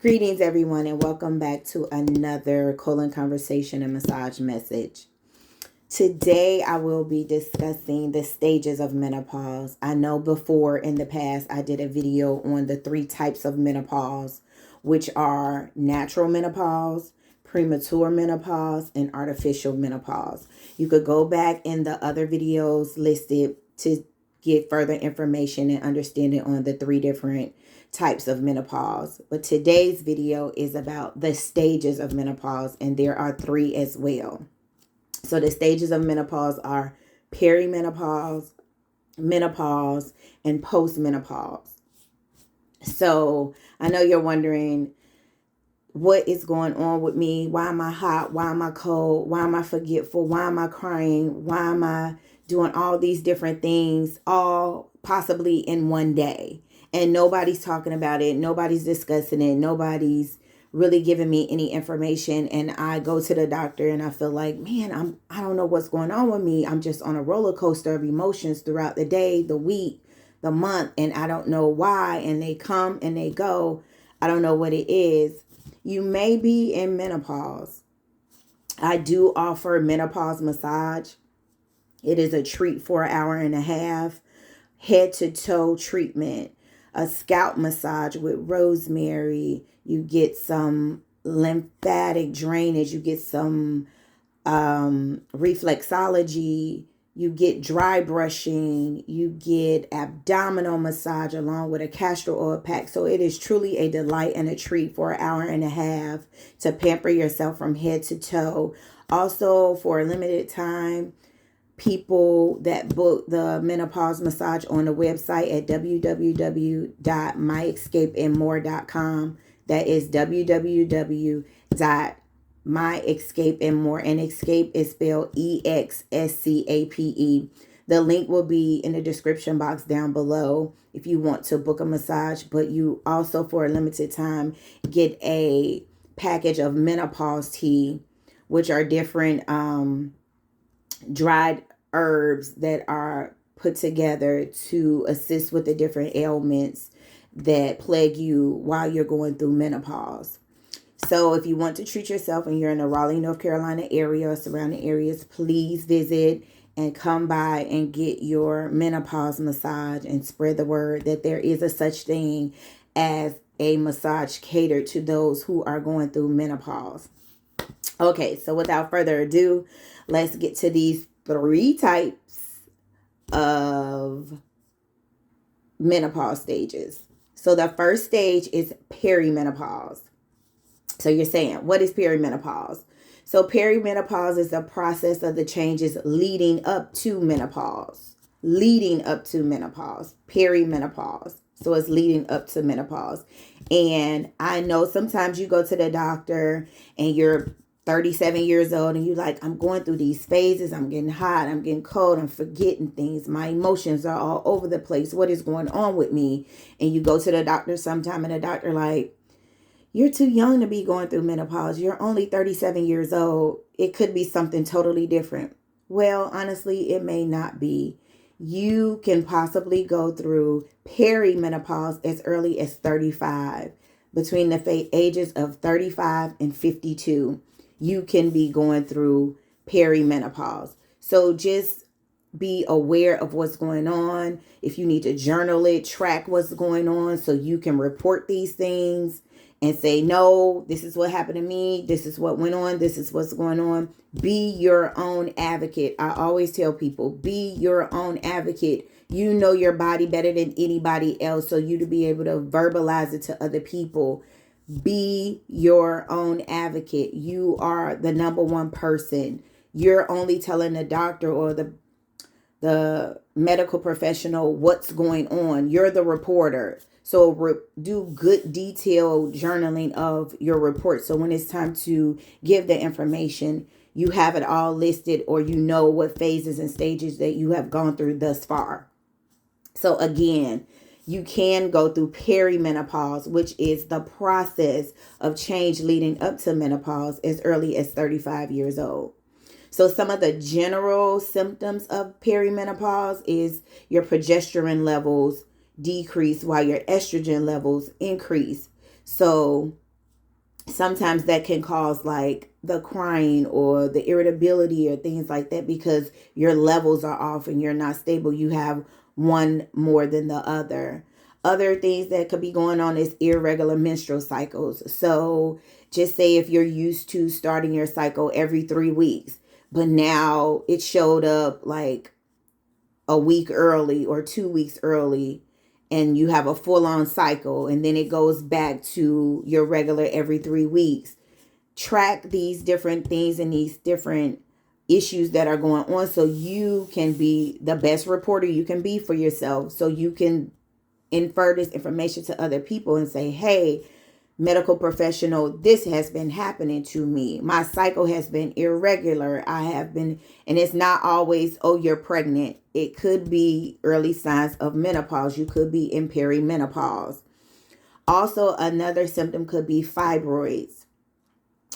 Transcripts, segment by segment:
Greetings, everyone, and welcome back to another colon conversation and massage message. Today, I will be discussing the stages of menopause. I know before in the past, I did a video on the three types of menopause, which are natural menopause, premature menopause, and artificial menopause. You could go back in the other videos listed to get further information and understanding on the three different types of menopause. But today's video is about the stages of menopause, and there are three as well. So the stages of menopause are perimenopause, menopause, and postmenopause. So I know you're wondering, what is going on with me? Why am I hot? Why am I cold? Why am I forgetful? Why am I crying? Why am I doing all these different things, all possibly in one day? And nobody's talking about it. Nobody's discussing it. Nobody's really giving me any information. And I go to the doctor and I feel like, man, I don't know what's going on with me. I'm just on a roller coaster of emotions throughout the day, the week, the month, and I don't know why. And they come and they go. I don't know what it is. You may be in menopause. I do offer menopause massage. It is a treat for an hour and a half, head to toe treatment, a scalp massage with rosemary. You get some lymphatic drainage. You get some reflexology. You get dry brushing. You get abdominal massage along with a castor oil pack. So it is truly a delight and a treat for an hour and a half to pamper yourself from head to toe. Also, for a limited time, people that book the menopause massage on the website at www.myexscapeandmore.com. That is www.myexscapeandmore, and escape is spelled EXSCAPE. The link will be in the description box down below if you want to book a massage, but you also, for a limited time, get a package of menopause tea, which are different dried herbs that are put together to assist with the different ailments that plague you while you're going through menopause. So if you want to treat yourself and you're in the Raleigh, North Carolina area or surrounding areas, please visit and come by and get your menopause massage and spread the word that there is a such thing as a massage catered to those who are going through menopause. Okay, so without further ado, let's get to these three types of menopause stages. So the first stage is perimenopause. So you're saying, what is perimenopause? So perimenopause is the process of the changes leading up to menopause. Leading up to menopause. Perimenopause. So it's leading up to menopause. And I know sometimes you go to the doctor and you're 37 years old and you're like, I'm going through these phases. I'm getting hot. I'm getting cold. I'm forgetting things. My emotions are all over the place. What is going on with me? And you go to the doctor sometime and the doctor like, you're too young to be going through menopause. You're only 37 years old. It could be something totally different. Well, honestly, it may not be. You can possibly go through perimenopause as early as 35. Between the ages of 35 and 52, you can be going through perimenopause. So just be aware of what's going on. If you need to journal it, track what's going on so you can report these things and say, no, this is what happened to me. This is what went on. This is what's going on. Be your own advocate. I always tell people, be your own advocate. You know your body better than anybody else. So you to be able to verbalize it to other people. Be your own advocate. You are the number one person. You're only telling the doctor or the medical professional what's going on. You're the reporter. So do good detailed journaling of your report. So when it's time to give the information, you have it all listed, or you know what phases and stages that you have gone through thus far. So again, you can go through perimenopause, which is the process of change leading up to menopause as early as 35 years old. So some of the general symptoms of perimenopause is your progesterone levels decrease while your estrogen levels increase. So sometimes that can cause like the crying or the irritability or things like that because your levels are off and you're not stable. You have one more than the other. Other things that could be going on is irregular menstrual cycles. So just say if you're used to starting your cycle every 3 weeks, but now it showed up like a week early or 2 weeks early, and you have a full on cycle, and then it goes back to your regular every 3 weeks. Track these different things and these different issues that are going on so you can be the best reporter you can be for yourself, so you can infer this information to other people and say, hey, medical professional, this has been happening to me. My cycle has been irregular. I have been, and it's not always, oh, you're pregnant. It could be early signs of menopause. You could be in perimenopause. Also, another symptom could be fibroids.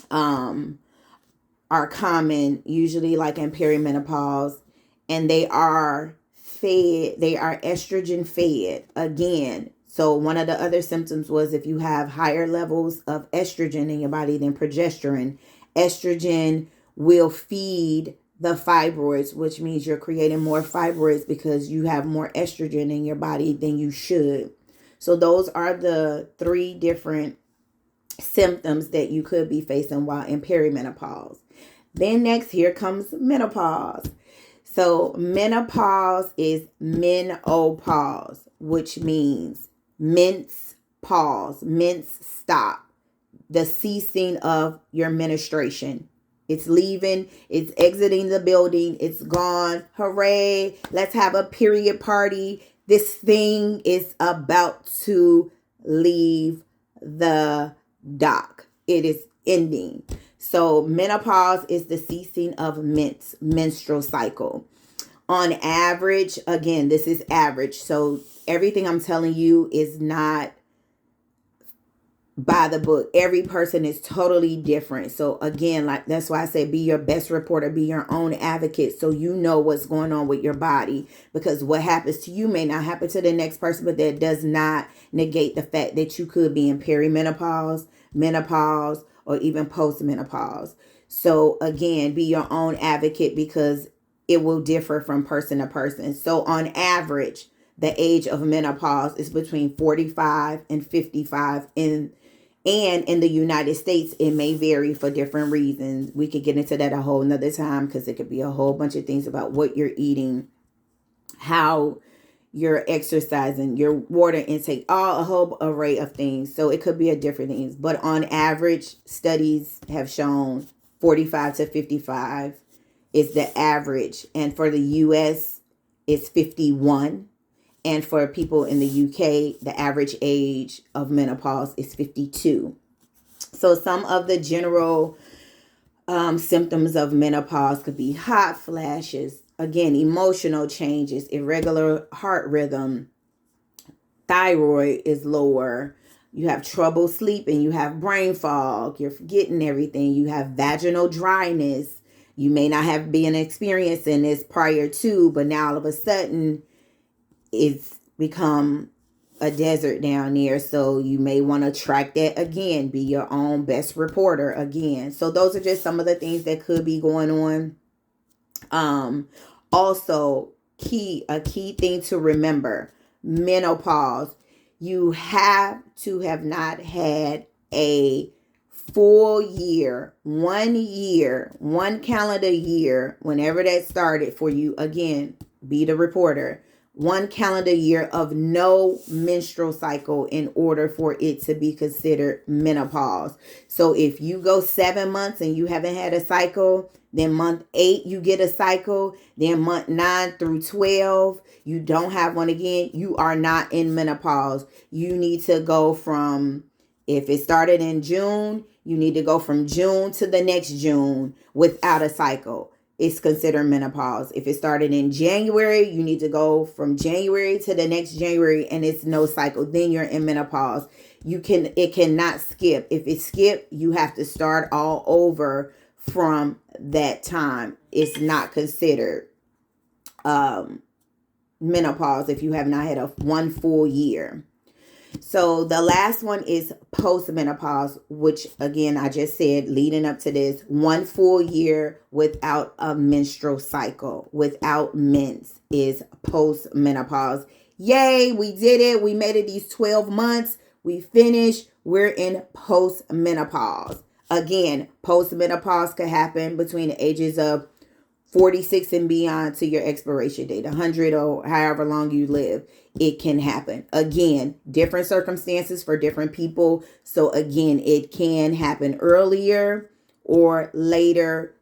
Are common usually like in perimenopause, and they are estrogen fed again. So one of the other symptoms was if you have higher levels of estrogen in your body than progesterone, estrogen will feed the fibroids, which means you're creating more fibroids because you have more estrogen in your body than you should. So those are the 3 different symptoms that you could be facing while in perimenopause. Then next, here comes menopause. So menopause is menopause, which means mince pause, mince stop, the ceasing of your menstruation. It's leaving, it's exiting the building, it's gone. Hooray, let's have a period party. This thing is about to leave the dock. It is ending. So menopause is the ceasing of menstrual cycle. On average, again, this is average. So everything I'm telling you is not by the book. Every person is totally different. So again, like that's why I say be your best reporter, be your own advocate, so you know what's going on with your body, because what happens to you may not happen to the next person, but that does not negate the fact that you could be in perimenopause, menopause, or even postmenopause. So again, be your own advocate because it will differ from person to person. So on average, the age of menopause is between 45 and 55 and in the United States, it may vary for different reasons. We could get into that a whole nother time because it could be a whole bunch of things about what you're eating, how you're exercising, your water intake, a whole array of things. So it could be a different things. But on average, studies have shown 45 to 55 is the average. And for the US, it's 51. And for people in the UK, the average age of menopause is 52. So some of the general symptoms of menopause could be hot flashes, again, emotional changes, irregular heart rhythm, thyroid is lower, you have trouble sleeping, you have brain fog, you're forgetting everything, you have vaginal dryness. You may not have been experiencing this prior to, but now all of a sudden it's become a desert down there. So you may want to track that again. Be your own best reporter again. So those are just some of the things that could be going on. Also, a key thing to remember, menopause, you have to have not had a full year, 1 calendar year, whenever that started for you. Again, be the reporter. 1 calendar year of no menstrual cycle in order for it to be considered menopause. So if you go 7 months and you haven't had a cycle, then month 8 you get a cycle, then month 9 through 12 you don't have one again, you are not in menopause. You need to go from, if it started in June, you need to go from June to the next June without a cycle. It's considered menopause. If it started in January, you need to go from January to the next January and it's no cycle. Then you're in menopause. It cannot skip. If it skipped, you have to start all over from that time. It's not considered menopause if you have not had one full year. So the last one is postmenopause, which again, I just said leading up to this, 1 full year without a menstrual cycle, without mens is postmenopause. Yay, we did it. We made it these 12 months. We finished. We're in postmenopause. Again, postmenopause could happen between the ages of 46 and beyond to your expiration date, 100 or however long you live, it can happen. Again, different circumstances for different people. So again, it can happen earlier or later,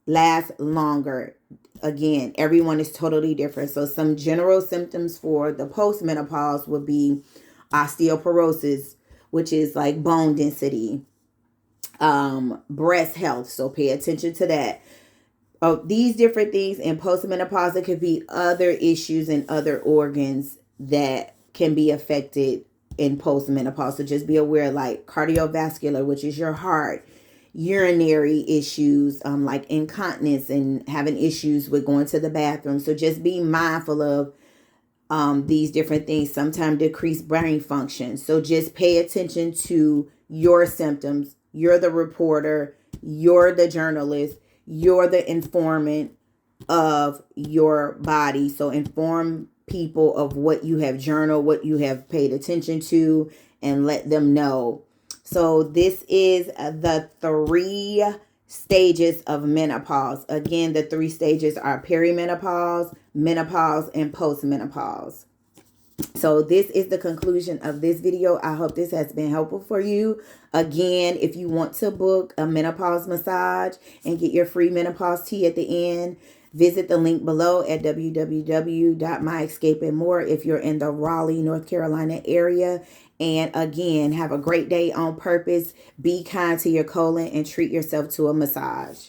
last longer. Again, everyone is totally different. So some general symptoms for the postmenopause would be osteoporosis, which is like bone density, breast health. So pay attention to that. These different things in postmenopause, it could be other issues and other organs that can be affected in postmenopause. So just be aware, like cardiovascular, which is your heart, urinary issues, like incontinence and having issues with going to the bathroom. So just be mindful of these different things. Sometimes decreased brain function. So just pay attention to your symptoms. You're the reporter. You're the journalist. You're the informant of your body. So inform people of what you have journaled, what you have paid attention to, and let them know. So this is the 3 stages of menopause. Again, the 3 stages are perimenopause, menopause, and postmenopause. So this is the conclusion of this video. I hope this has been helpful for you. Again, if you want to book a menopause massage and get your free menopause tea at the end, visit the link below at www.myexscapeandmore if you're in the Raleigh, North Carolina area. And again, have a great day on purpose. Be kind to your colon and treat yourself to a massage.